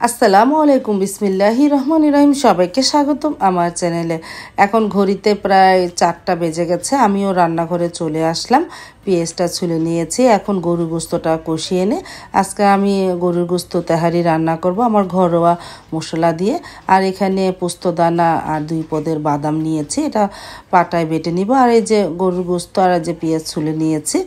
আসসালামু আলাইকুম বিসমিল্লাহির রহমানির রহিম। সবাইকে স্বাগতম আমার চ্যানেলে। এখন ঘড়িতে প্রায় 4টা বেজে গেছে। আমিও রান্নাঘরে চলে আসলাম। পেঁয়াজটা ছুলে নিয়েছি। এখন গরুর গোস্তটা কষিয়ে এনে আজকে আমি গরুর গোস্ত তেহারি রান্না করব আমার ঘরোয়া মশলা দিয়ে। আর এখানে পোস্তদানা আর 2 পদের বাদাম নিয়েছি, এটা পাটায় বেটে নিব। আর এই যে গরুর গোস্ত আর যে পেঁয়াজ ছুলে নিয়েছি,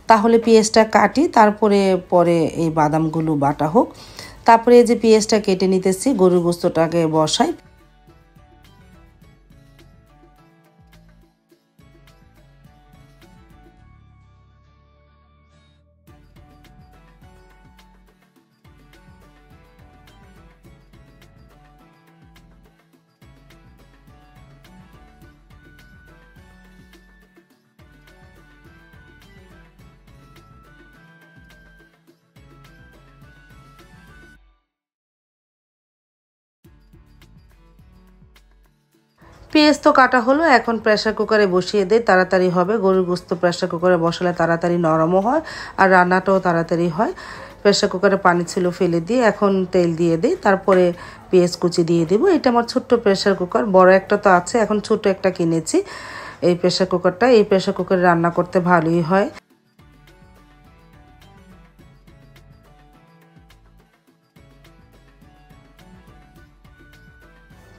তাহলে পেঁয়াজটা কাটি, তারপরে এই বাদামগুলো বাটা হোক। তারপরে এই যে পেঁয়াজটা কেটে নিতেছি, গরুর গোস্তটাকে বসাই। পেঁয়াজ তো কাটা হলো, এখন প্রেসার কুকারে বসিয়ে দেই, তাড়াতাড়ি হবে। গরুর গোস্ত প্রেসার কুকারে বসালে তাড়াতাড়ি নরমও হয় আর রান্নাটাও তাড়াতাড়ি হয়। প্রেসার কুকারে পানি ছিল ফেলে দিয়ে এখন তেল দিয়ে দিই, তারপরে পেঁয়াজ কুচি দিয়ে দিব। এটা আমার ছোট্ট প্রেসার কুকার, বড় একটা তো আছে, এখন ছোট একটা কিনেছি। এই প্রেসার কুকারটা, এই প্রেসার কুকারে রান্না করতে ভালোই হয়।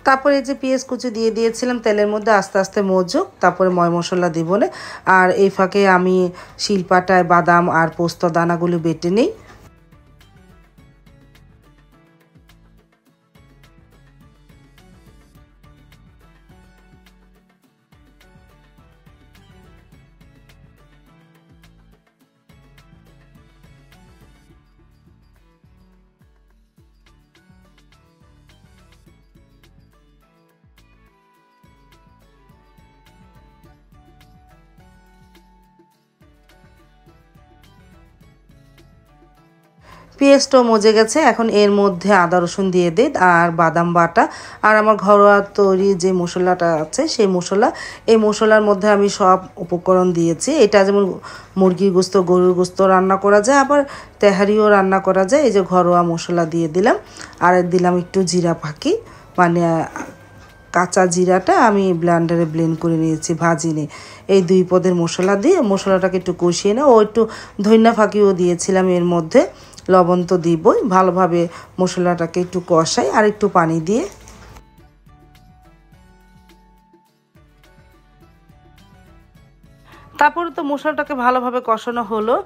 তারপরে এই যে পেঁয়াজ কুচি দিয়ে দিয়েছিলাম তেলের মধ্যে, আস্তে আস্তে মজুক, তারপরে ময় মশলা দিব না। আর এই ফাঁকে আমি শিলপাটায় বাদাম আর পোস্ত দানাগুলো বেটে নিই। পেঁয়াজটাও মজে গেছে, এখন এর মধ্যে আদা রসুন দিয়ে দিই আর বাদাম বাটা আর আমার ঘরোয়া তৈরি যে মশলাটা আছে সেই মশলা। এই মশলার মধ্যে আমি সব উপকরণ দিয়েছি। এটা যেমন মুরগির গোস্ত, গরুর গোস্ত রান্না করা যায়, আবার তেহারিও রান্না করা যায়। এই যে ঘরোয়া মশলা দিয়ে দিলাম, আর দিলাম একটু জিরা ফাঁকি, মানে কাঁচা জিরাটা আমি ব্লেন্ডারে ব্লেন্ড করে নিয়েছি, ভাজিনি। এই 2 পদের মশলা দিয়ে মশলাটাকে একটু কষিয়ে নেয়। ও একটু ধনিয়া ফাঁকিও দিয়েছিলাম এর মধ্যে। লবণ তো দিবই। ভালোভাবে মশলাটাকে একটু কষাই আর একটু পানি দিয়ে। তারপরে তো মশলাটাকে ভালোভাবে কষানো হলো,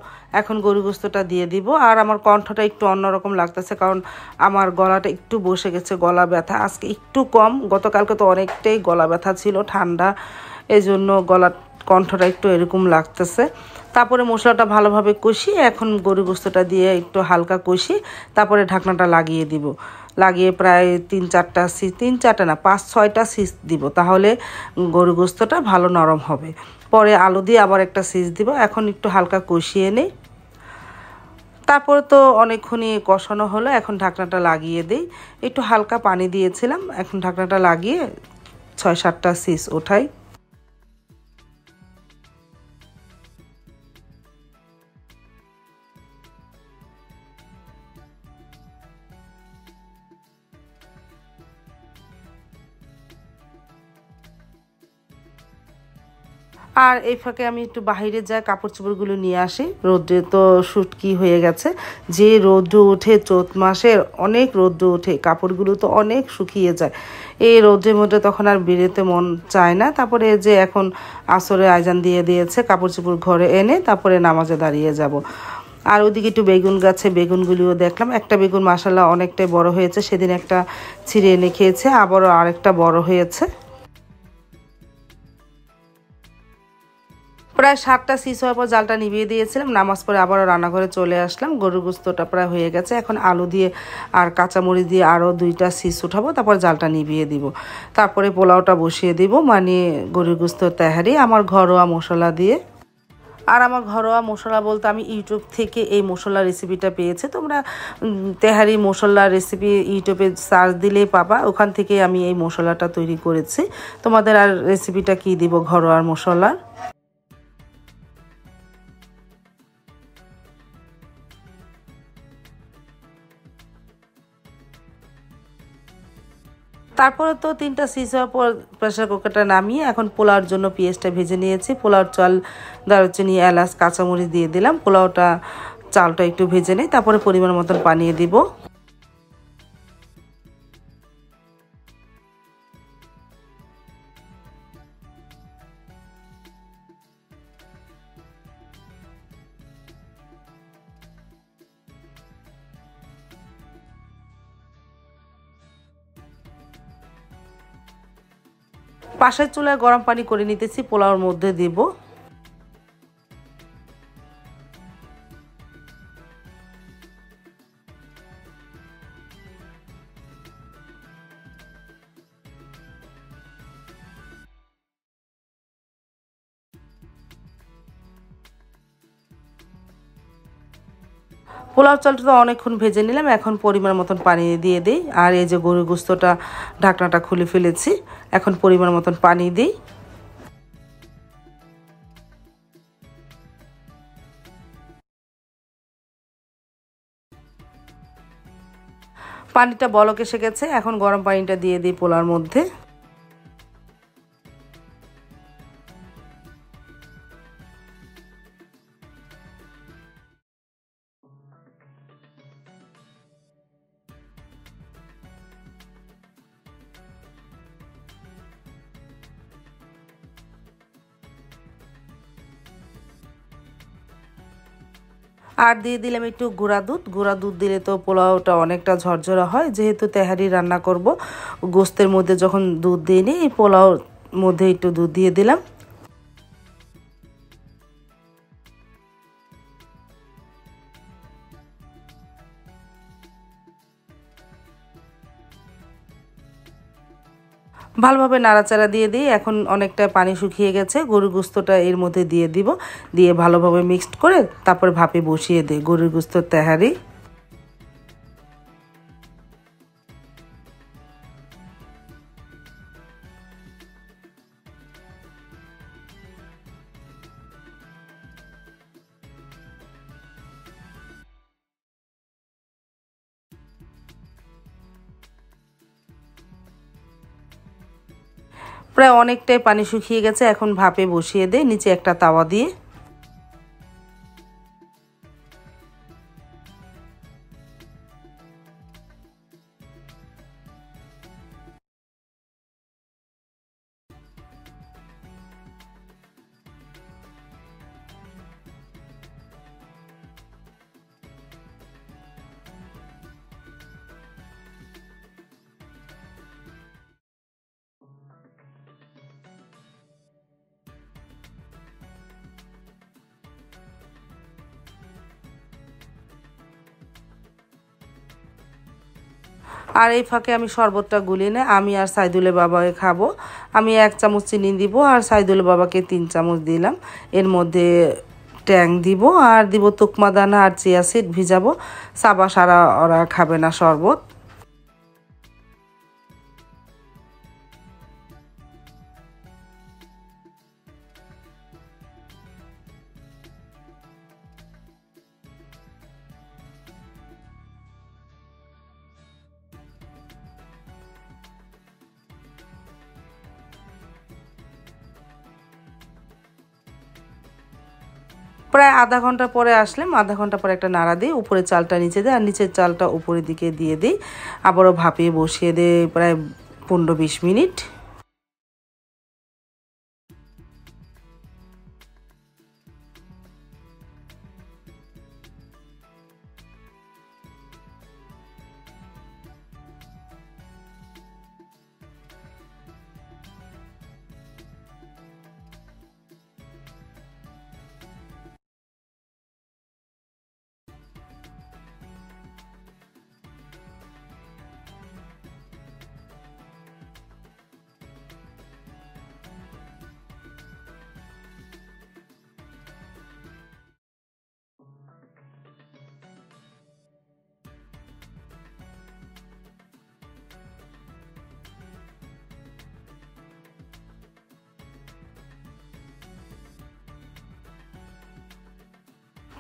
এখন গরু গোস্তটা দিয়ে দিব। আর আমার কণ্ঠটা একটু অন্যরকম লাগতেছে, কারণ আমার গলাটা একটু বসে গেছে, গলা ব্যথা আজকে একটু কম। গতকালকে তো অনেকটাই গলা ব্যথা ছিল, ঠান্ডা, এই জন্য কণ্ঠটা একটু এরকম লাগতেছে। তারপরে মশলাটা ভালোভাবে কষিয়ে এখন গরু গোস্তটা দিয়ে একটু হালকা কষি, তারপরে ঢাকনাটা লাগিয়ে দিব। লাগিয়ে প্রায় 3-4টা না 5-6টা সিস দিব, তাহলে গরু গোস্তটা ভালো নরম হবে। পরে আলু দিয়ে আবার একটা সিস দিব। এখন একটু হালকা কষিয়ে নিই। তারপরে তো অনেকক্ষণই কষানো হলো, এখন ঢাকনাটা লাগিয়ে দিই। একটু হালকা পানি দিয়েছিলাম, এখন ঢাকনাটা লাগিয়ে 6-7টা সিস ওঠাই। আর এই ফাঁকে আমি একটু বাইরে যাই, কাপড় চোপড়গুলো নিয়ে আসি। রোদ্রে তো শুটকি হয়ে গেছে, যে রৌদ্র ওঠে চৈত মাসের, অনেক রৌদ্র ওঠে, কাপড়গুলো তো অনেক শুকিয়ে যায়। এই রৌদ্রের মধ্যে তখন আর বেরোতে মন চায় না। তারপরে যে এখন আসরে আজান দিয়ে দিয়েছে, কাপড় চোপড় ঘরে এনে তারপরে নামাজে দাঁড়িয়ে যাব। আর ওদিকে একটু বেগুন গাছে বেগুনগুলিও দেখলাম। একটা বেগুন মাশাআল্লাহ অনেকটাই বড় হয়েছে, সেদিন একটা ছিঁড়ে এনে খেয়েছে, আবারও আরেকটা বড় হয়েছে। প্রায় 7টা সিস হওয়ার পর জালটা নিভিয়ে দিয়েছিলাম। নামাজ পড়ে আবারও রান্নাঘরে চলে আসলাম। গরুর গোস্তটা প্রায় হয়ে গেছে, এখন আলু দিয়ে আর কাঁচামরিচ দিয়ে আরও 2টা সিস উঠাবো, তারপর জালটা নিভিয়ে দিব। তারপরে পোলাওটা বসিয়ে দিব, মানে গরুর গোস্ত তেহারি আমার ঘরোয়া মশলা দিয়ে। আর আমার ঘরোয়া মশলা বলতে আমি ইউটিউব থেকে এই মশলা রেসিপিটা পেয়েছি। তোমরা তেহারি মশলা রেসিপি ইউটিউবে সার্চ দিলেই পাবা, ওখান থেকে আমি এই মশলাটা তৈরি করেছি। তোমাদের আর রেসিপিটা কি দিব ঘরোয়া মশলার। তারপরে তো 3টা সিজ হওয়ার পর প্রেসার কুকারটা নামিয়ে এখন পোলাওর জন্য পেঁয়াজটা ভেজে নিয়েছি। পোলাওর চাল, দারুচিনি, এলাচ, কাঁচামরিচ দিয়ে দিলাম। চালটা একটু ভেজে নিই, তারপরে পরিমাণ মতন পানি দিব। পাশের চুলায় গরম পানি করে নিতেছি, পোলাওর মধ্যে দিব। পোলাও চালটা তো অনেকক্ষণ ভেজে নিলাম, এখন পরিমাণ মতন পানি দিয়ে দিই। আর এই যে গরুর গোস্তটা ঢাকনাটা খুলে ফেলেছি, এখন পরিমাণ মতন পানি দিই। পানিটা বলক এসে গেছে, এখন গরম পানিটা দিয়ে দিই পোলাওর মধ্যে। আর দিয়ে দিলাম একটু গুঁড়া দুধ। গুঁড়া দুধ দিলে তো পোলাওটা অনেকটা ঝরঝরা হয়। যেহেতু তেহারি রান্না করব, গোস্তের মধ্যে যখন দুধ দিয়ে নিই, এই পোলাওর মধ্যে একটু দুধ দিয়ে দিলাম। ভালোভাবে নাড়াচাড়া দিয়ে দিই। এখন অনেকটা পানি শুকিয়ে গেছে, গরুর গোস্তটা এর মধ্যে দিয়ে দিব। দিয়ে ভালোভাবে মিক্সড করে তারপর ভাপে বসিয়ে দিই গরুর গোস্তর তেহারি। প্রায় অনেকটাই পানি শুকিয়ে গেছে, এখন ভাপে বসিয়ে দেই নিচে একটা তাওয়া দিয়ে। আর এই ফাঁকে আমি শরবতটা গুলিয়ে নিয়ে আমি আর সাইদুলের বাবাকে খাবো। আমি 1 চামচ চিনি দিব আর সাইদুলের বাবাকে 3 চামচ দিলাম। এর মধ্যে ট্যাং দিব আর দিব তুকমা দানা আর চিয়া সিড ভিজাবো। সাবা সারা ওরা খাবে না শরবত। প্রায় আধা ঘন্টা পরে আসলাম, আধা ঘন্টা পরে একটা নাড়া দিই, উপরে চালটা নিচে দিই আর নিচের চালটা উপরের দিকে দিয়ে দিই। আবারও ভাপিয়ে বসিয়ে দিই প্রায় 15-20 মিনিট।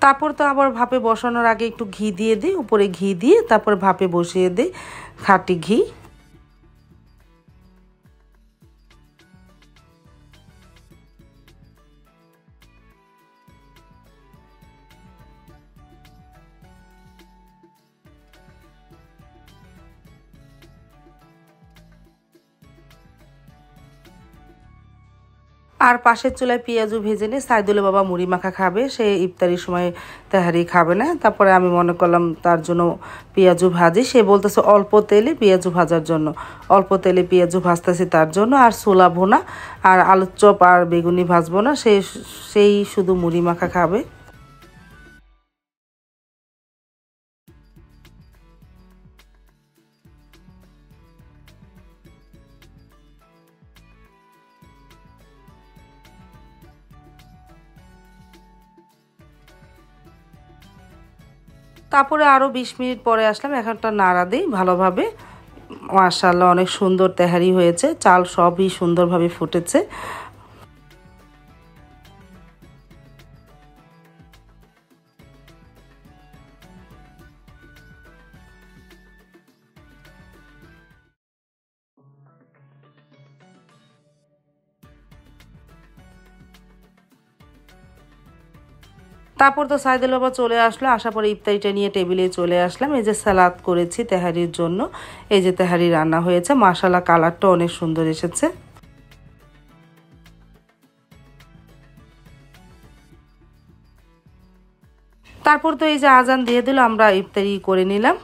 তারপর তো আবার ভাপে বসানোর আগে একটু ঘি দিয়ে দিই, উপরে ঘি দিয়ে তারপর ভাপে বসিয়ে দিই খাঁটি ঘি। আর পাশের চুলায় পেঁয়াজু ভেজে নিয়ে সাইদুলের বাবা মুড়ি মাখা খাবে, সে ইফতারির সময় তেহারি খাবে না। তারপরে আমি মনে করলাম তার জন্য পেঁয়াজু ভাজি, সে বলতেছে অল্প তেলে পেঁয়াজু ভাজার জন্য, অল্প তেলে পেঁয়াজু ভাজতেছি তার জন্য। আর ছোলা ভুনা আর আলুর চপ আর বেগুনি ভাজবো না, সেই শুধু মুড়ি মাখা খাবে। তারপরে আরও 20 মিনিট পরে আসলাম, এখনটা নাড়া দিই ভালোভাবে। মাশাআল্লাহ অনেক সুন্দর তেহারি হয়েছে, চাল সবই সুন্দরভাবে ফুটেছে। তারপর তো সাইদুল বাবা চলে আসলো, আসার পরে ইফতারিটা নিয়ে টেবিলে চলে আসলাম। এই যে সালাদ করেছি তেহারির জন্য, এই যে তেহারি রান্না হয়েছে, মাশাআল্লাহ কালারটা অনেক সুন্দর এসেছে। তারপর তো এই যে আজান দিয়ে দিল, আমরা ইফতারি করে নিলাম।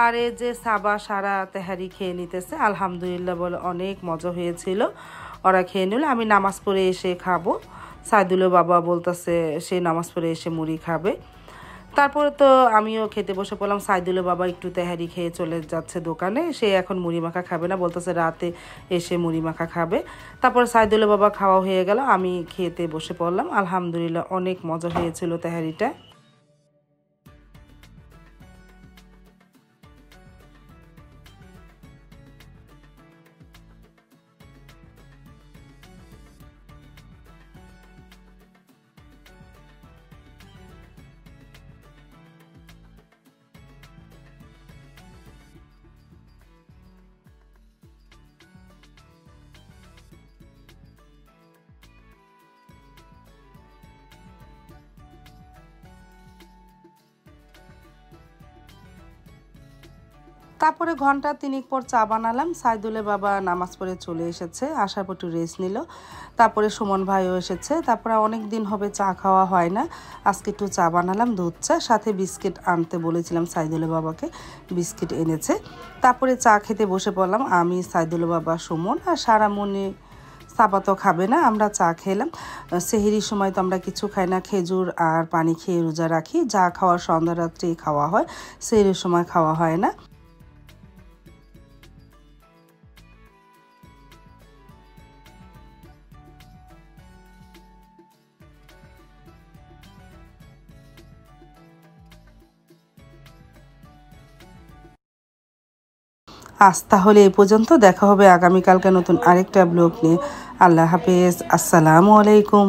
আর এই যে সাবা সারা তেহারি খেয়ে নিতেছে, আলহামদুলিল্লাহ বলে অনেক মজা হয়েছিল। ওরা খেয়ে নিল, আমি নামাজ পড়ে এসে খাবো। সাইদুলের বাবা বলতেছে সে নামাজ পড়ে এসে মুড়ি খাবে। তারপরে তো আমিও খেতে বসে পড়লাম। সাইদুলের বাবা একটু তেহারি খেয়ে চলে যাচ্ছে দোকানে, সে এখন মুড়ি মাখা খাবে না, বলতেছে রাতে এসে মুড়ি মাখা খাবে। তারপরে সাইদুলের বাবা খাওয়া হয়ে গেল, আমি খেতে বসে পড়লাম। আলহামদুলিল্লাহ অনেক মজা হয়েছিল তেহারিটা। তারপরে ঘন্টা 3 পর চা বানালাম। সাইদুলের বাবা নামাজ পড়ে চলে এসেছে, আসার পর একটু রেস্ট নিল। তারপরে সুমন ভাইও এসেছে। তারপরে অনেক দিন হবে চা খাওয়া হয় না, আজকে একটু চা বানালাম, দুধ চা, সাথে বিস্কিট আনতে বলেছিলাম সাইদুলের বাবাকে, বিস্কিট এনেছে। তারপরে চা খেতে বসে পড়লাম আমি, সাইদুলের বাবা, সুমন আর সারামণি। সাবা তো খাবে না, আমরা চা খেলাম। সেহরির সময় তো আমরা কিছু খাই না, খেজুর আর পানি খেয়ে রোজা রাখি, যা খাওয়ার সন্ধ্যা রাত্রে খাওয়া হয়, সেহরির সময় খাওয়া হয় না। আজ তাহলে এ পর্যন্ত, দেখা হবে আগামীকালকে নতুন আরেকটা ব্লগ নিয়ে। আল্লাহ হাফেজ, আসসালামু আলাইকুম।